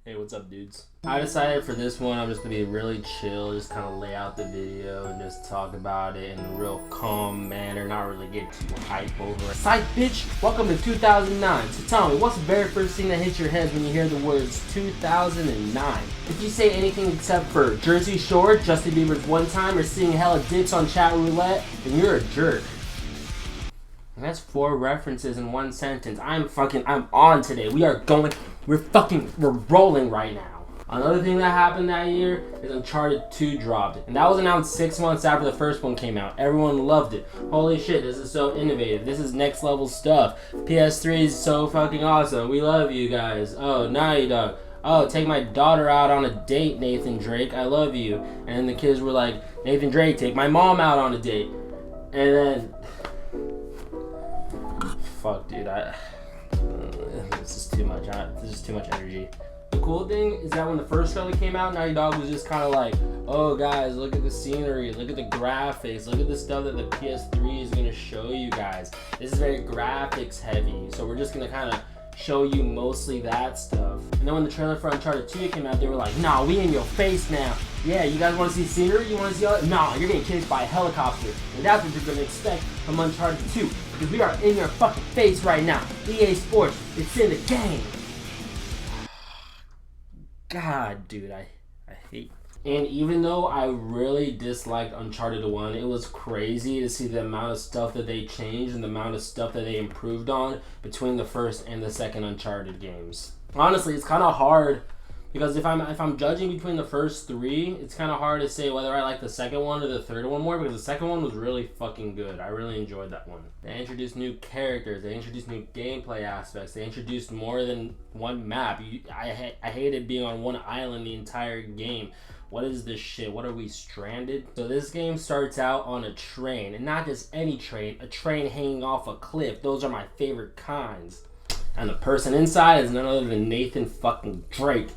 Hey, what's up, dudes? I decided for this one I'm just gonna be really chill, just kind of lay out the video and just talk about it in a real calm manner, not really get too hype over it. Psych, bitch! Welcome to 2009. So tell me, what's the very first thing that hits your head when you hear the words 2009? If you say anything except for Jersey Shore, Justin Bieber's One Time, or seeing hella dicks on chat roulette, then you're a jerk. And that's 4 references in 1 sentence. I'm on today. We're rolling right now. Another thing that happened that year is Uncharted 2 dropped. And that was announced 6 months after the first one came out. Everyone loved it. Holy shit, this is so innovative. This is next level stuff. PS3 is so fucking awesome. We love you guys. Oh, Naughty Dog. Oh, take my daughter out on a date, Nathan Drake. I love you. And then the kids were like, Nathan Drake, take my mom out on a date. And then... Fuck, dude, this is too much. This is too much energy. The cool thing is that when the first trailer came out, Naughty Dog was just kind of like, oh guys, look at the scenery, look at the graphics, look at the stuff that the PS3 is going to show you guys. This is very graphics heavy, so we're just going to kind of show you mostly that stuff. And then when the trailer for Uncharted 2 came out, they were like, nah, we in your face now. Yeah, you guys want to see scenery? You want to see all that? Nah, you're getting chased by a helicopter. And that's what you're going to expect from Uncharted 2. Because we are in your fucking face right now. EA Sports, it's in the game. God, dude, I hate. And even though I really disliked Uncharted 1, it was crazy to see the amount of stuff that they changed and the amount of stuff that they improved on between the first and the second Uncharted games. Honestly, it's kind of hard because if I'm judging between the first 3, it's kind of hard to say whether I like the second one or the third one more, because the second one was really fucking good. I really enjoyed that one. They introduced new characters, they introduced new gameplay aspects, they introduced more than one map. I hated being on one island the entire game. What is this shit? What are we, stranded? So this game starts out on a train, and not just any train, a train hanging off a cliff. Those are my favorite kinds. And the person inside is none other than Nathan fucking Drake.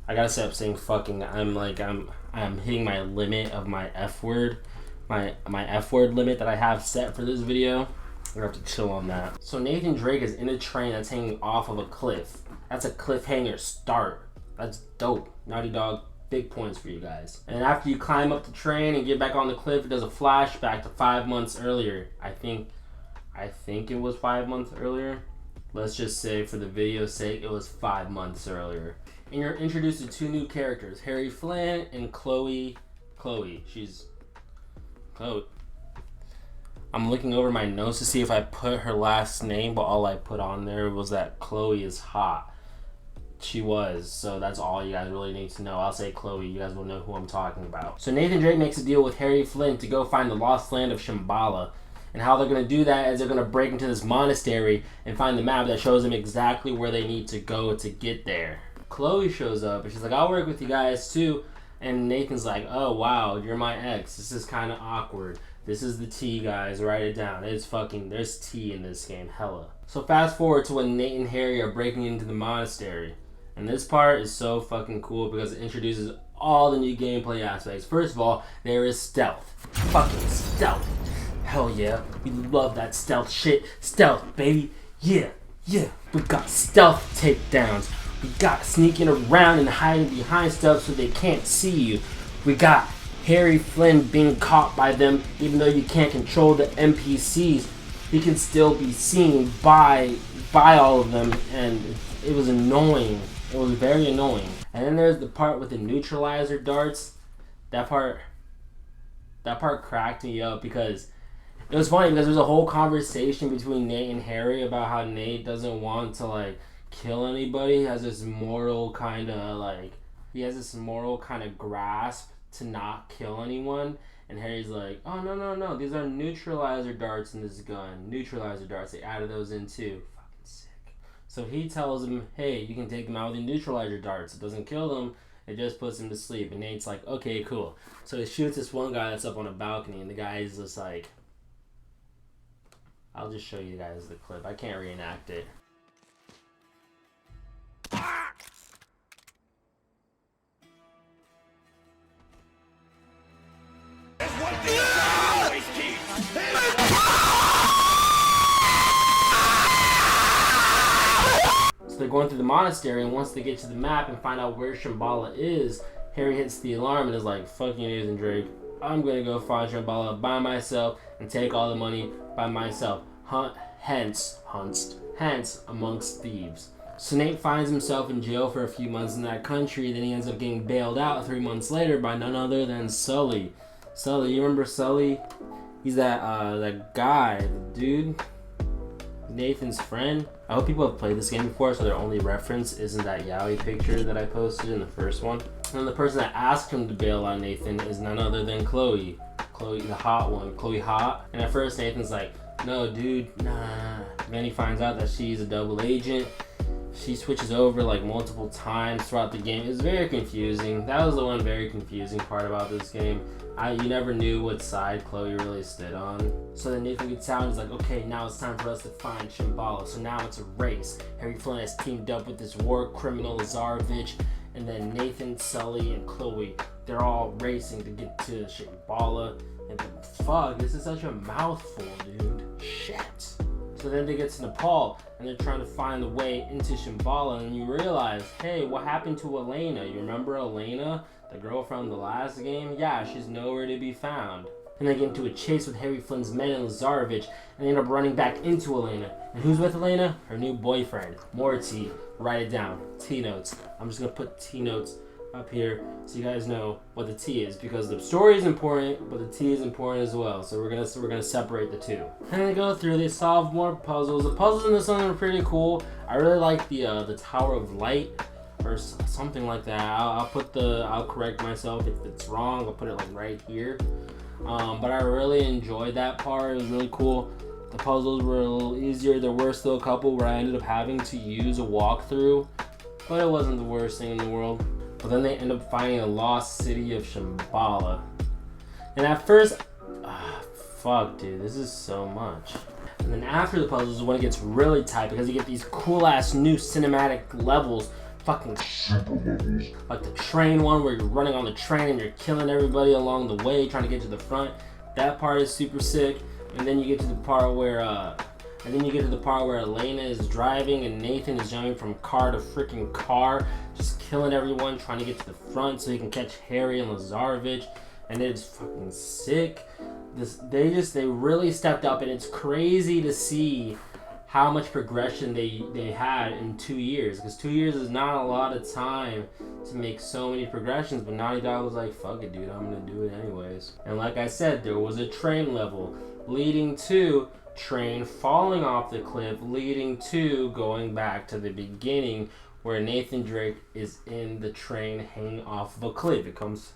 I gotta stop saying fucking. I'm hitting my limit of my F word. My F word limit that I have set for this video. We're gonna have to chill on that. So Nathan Drake is in a train that's hanging off of a cliff. That's a cliffhanger start. That's dope. Naughty Dog, big points for you guys. And after you climb up the train and get back on the cliff, it does a flashback to 5 months earlier. I think it was 5 months earlier. Let's just say, for the video's sake, it was 5 months earlier. And you're introduced to 2 new characters, Harry Flynn and Chloe. She's Chloe. I'm looking over my notes to see if I put her last name, but all I put on there was that Chloe is hot. She was, so that's all you guys really need to know. I'll say Chloe, you guys will know who I'm talking about. So Nathan Drake makes a deal with Harry Flynn to go find the lost land of Shambhala. And how they're going to do that is they're going to break into this monastery and find the map that shows them exactly where they need to go to get there. Chloe shows up and she's like, I'll work with you guys too. And Nathan's like, oh wow, you're my ex. This is kind of awkward. This is the T, guys. Write it down. There's T in this game, hella. So fast forward to when Nate and Harry are breaking into the monastery. And this part is so fucking cool because it introduces all the new gameplay aspects. First of all, there is stealth. Fucking stealth. Hell yeah. We love that stealth shit. Stealth, baby. Yeah. We got stealth takedowns. We got sneaking around and hiding behind stuff so they can't see you. We got Harry Flynn being caught by them. Even though you can't control the NPCs, he can still be seen by all of them. And it was annoying. It was very annoying. And then there's the part with the neutralizer darts. That part cracked me up because it was funny because there's a whole conversation between Nate and Harry about how Nate doesn't want to kill anybody. He has this moral kind of grasp to not kill anyone. And Harry's like, oh no, these are neutralizer darts in this gun. Neutralizer darts, they added those in too. So he tells him, hey, you can take them out with the neutralizer darts. It doesn't kill them, it just puts them to sleep. And Nate's like, okay, cool. So he shoots this one guy that's up on a balcony, and the guy is just like, I'll just show you guys the clip. I can't reenact it. going through the monastery, and once they get to the map and find out where Shambhala is, Harry hits the alarm and is like, fuck you, Nathan Drake. I'm gonna go find Shambhala by myself and take all the money by myself. Hence amongst thieves. So Nate finds himself in jail for a few months in that country, then he ends up getting bailed out 3 months later by none other than Sully. Sully, you remember Sully? He's that guy, the dude, Nathan's friend. I hope people have played this game before, so their only reference isn't that yaoi picture that I posted in the first one. And the person that asked him to bail out Nathan is none other than Chloe. Chloe, the hot one. Chloe Hot. And at first Nathan's like, no, dude, nah. Then he finds out that she's a double agent. She switches over like multiple times throughout the game. It's very confusing. That was the one very confusing part about this game. You never knew what side Chloe really stood on. So then Nathan gets out and is like, okay, now it's time for us to find Shambhala. So now it's a race. Harry Flynn has teamed up with this war criminal Lazarevich, and then Nathan, Sully, and Chloe, they're all racing to get to Shambhala. And fuck, this is such a mouthful, dude. Shit. So then they get to Nepal, and they're trying to find the way into Shambhala, and you realize, hey, what happened to Elena? You remember Elena? The girl from the last game? Yeah, she's nowhere to be found. And they get into a chase with Harry Flynn's men and Lazarevich, and they end up running back into Elena. And who's with Elena? Her new boyfriend, Morty. Write it down. T-notes. I'm just going to put T-notes up here so you guys know what the T is, because the story is important, but the T is important as well. So we're gonna separate the two. And they go through. They solve more puzzles. The puzzles in this one are pretty cool. I really like the Tower of Light, or something like that. I'll correct myself if it's wrong. I'll put it like right here. But I really enjoyed that part. It was really cool. The puzzles were a little easier. There were still a couple where I ended up having to use a walkthrough, but it wasn't the worst thing in the world. But then they end up finding a lost city of Shambhala. And at first, fuck dude, this is so much. And then after the puzzles is when it gets really tight, because you get these cool ass new cinematic levels. Fucking super levels. Like the train one where you're running on the train and you're killing everybody along the way trying to get to the front. That part is super sick. And then you get to the part where Elena is driving and Nathan is jumping from car to freaking car, just killing everyone, trying to get to the front so he can catch Harry and Lazarevich, and it's fucking sick. They really stepped up, and it's crazy to see how much progression they had in 2 years, because 2 years is not a lot of time to make so many progressions, but Naughty Dog was like, fuck it dude, I'm gonna do it anyways. And like I said, there was a train level leading to train falling off the cliff, leading to going back to the beginning where Nathan Drake is in the train hanging off of a cliff. It comes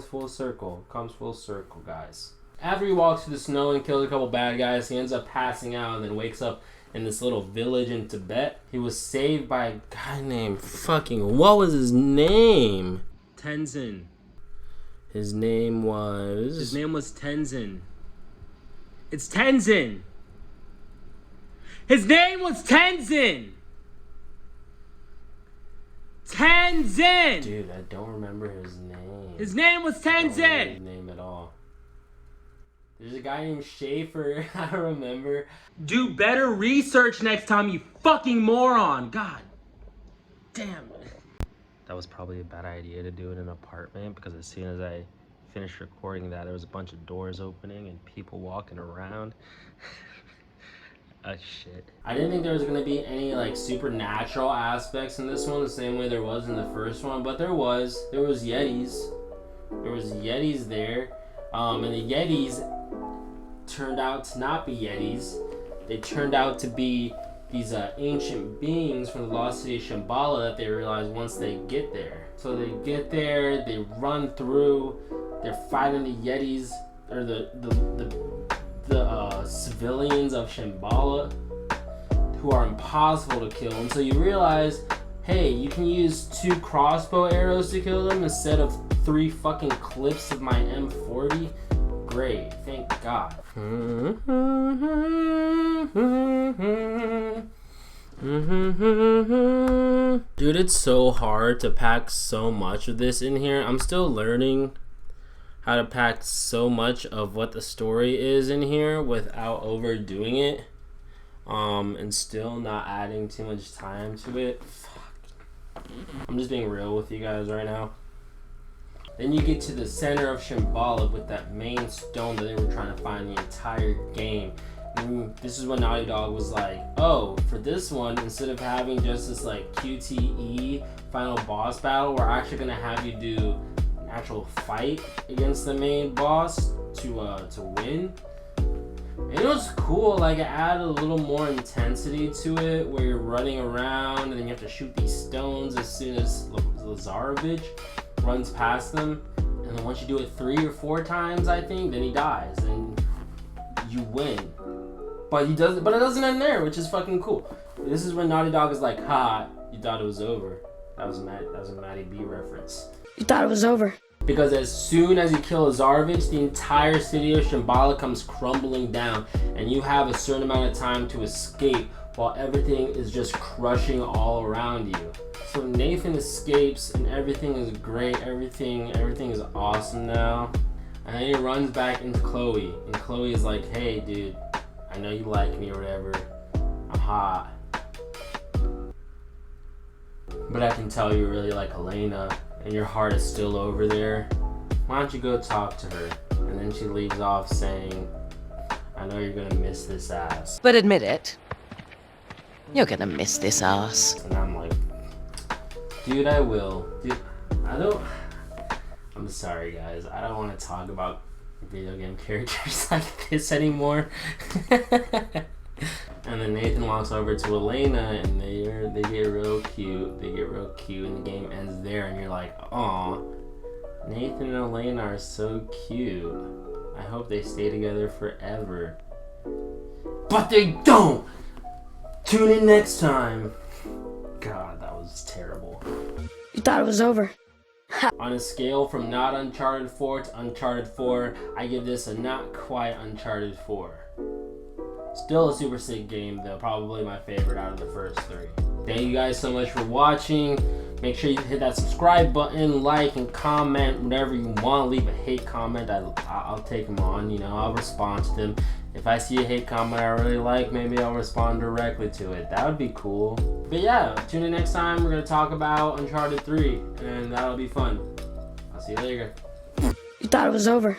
full circle. It comes full circle, guys. After he walks through the snow and kills a couple bad guys, he ends up passing out and then wakes up in this little village in Tibet. He was saved by a guy named what was his name? Tenzin. His name was Tenzin. It's Tenzin. His name was Tenzin! Tenzin! Dude, I don't remember his name. His name was Tenzin! I don't remember his name at all. There's a guy named Schaefer. I don't remember. Do better research next time, you fucking moron! God damn it. That was probably a bad idea to do in an apartment, because as soon as I finished recording that, there was a bunch of doors opening and people walking around. Shit. I didn't think there was gonna be any like supernatural aspects in this one, the same way there was in the first one, but there was Yetis. There was Yetis there, and the Yetis turned out to not be Yetis. They turned out to be these ancient beings from the lost city of Shambhala that they realize once they get there. So they get there, they run through, they're fighting the Yetis, or the civilians of Shambhala, who are impossible to kill. And so you realize, hey, you can use 2 crossbow arrows to kill them instead of 3 fucking clips of my M40. Great, thank God. Dude, it's so hard to pack so much of this in here. I'm still learning how to pack so much of what the story is in here without overdoing it. and still not adding too much time to it. Fuck. I'm just being real with you guys right now. Then you get to the center of Shambhala with that main stone that they were trying to find the entire game. And this is when Naughty Dog was like, oh, for this one, instead of having just this like QTE final boss battle, we're actually gonna have you do an actual fight against the main boss to win. And it was cool, like it added a little more intensity to it, where you're running around and then you have to shoot these stones as soon as Lazarevich runs past them, and then once you do it 3 or 4 times, I think, then he dies and you win. But it doesn't end there, which is fucking cool. This is when Naughty Dog is like, ha, you thought it was over. That was a Matty B reference. You thought it was over. Because as soon as you kill Lazarevich, the entire city of Shambhala comes crumbling down, and you have a certain amount of time to escape while everything is just crushing all around you. So Nathan escapes and everything is great, everything is awesome now. And then he runs back into Chloe, and Chloe is like, hey dude, I know you like me or whatever, I'm hot, but I can tell you really like Elena, and your heart is still over there. Why don't you go talk to her? And then she leaves off saying, I know you're gonna miss this ass. But admit it, you're gonna miss this ass. And I'm like, dude, I will. Dude, I'm sorry guys, I don't want to talk about video game characters like this anymore. And then Nathan walks over to Elena and they get real cute. And the game ends there, and you're like, aw, Nathan and Elena are so cute. I hope they stay together forever. But they don't! Tune in next time. God, that was terrible. You thought it was over. On a scale from not Uncharted 4 to Uncharted 4, I give this a not quite Uncharted 4. Still a super sick game though, probably my favorite out of the first 3. Thank you guys so much for watching. Make sure you hit that subscribe button, like, and comment whatever you want. Leave a hate comment, I'll take them on, you know, I'll respond to them. If I see a hate comment I really like, maybe I'll respond directly to it. That would be cool. But yeah, tune in next time. We're going to talk about Uncharted 3, and that'll be fun. I'll see you later. You thought it was over.